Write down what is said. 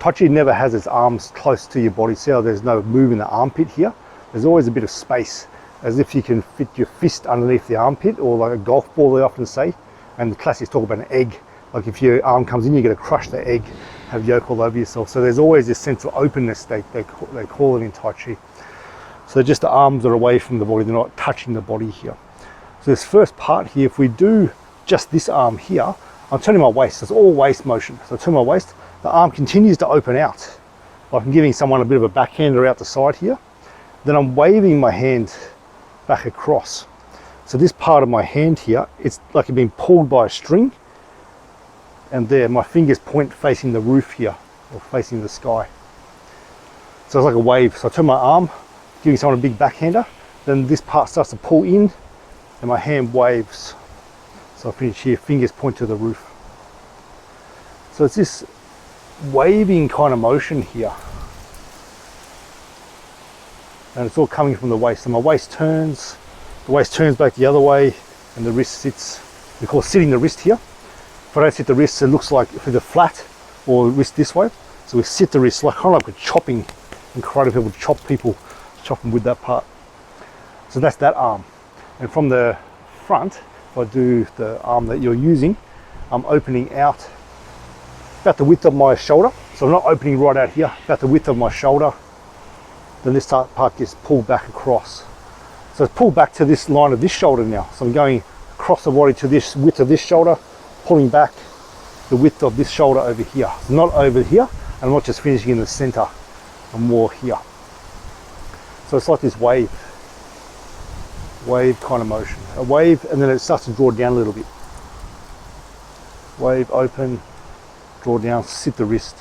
Tai Chi never has its arms close to your body. See how there's no move in the armpit here? There's always a bit of space, as if you can fit your fist underneath the armpit, or like a golf ball they often say. And the classics talk about an egg. Like if your arm comes in, you're going to crush the egg, have yolk all over yourself. So there's always this sense of openness, they call it in Tai Chi. So just the arms are away from the body, they're not touching the body here. So this first part here, if we do just this arm here, I'm turning my waist, so it's all waist motion. So I turn my waist, the arm continues to open out. Like I'm giving someone a bit of a backhander out the side here. Then I'm waving my hand back across. So this part of my hand here, it's like it's being pulled by a string. And there, my fingers point facing the roof here, or facing the sky. So it's like a wave. So I turn my arm, giving someone a big backhander. Then this part starts to pull in, and my hand waves. So I finish here, fingers point to the roof. So it's this waving kind of motion here. And it's all coming from the waist. So my waist turns, the waist turns back the other way, and the wrist sits. We call sitting the wrist here. If I don't sit the wrist, it looks like either flat or wrist this way. So we sit the wrist, like kind of like we're chopping. In karate, people chop them with that part. So that's that arm. And from the front, if I do the arm that you're using, I'm opening out about the width of my shoulder. So I'm not opening right out here, about the width of my shoulder. Then this part gets pulled back across. So it's pulled back to this line of this shoulder now. So I'm going across the body to this width of this shoulder, pulling back the width of this shoulder over here. So not over here, and I'm not just finishing in the center, I'm more here. So it's like this wave kind of motion. A wave, and then it starts to draw down a little bit. Wave, open, draw down, sit the wrist.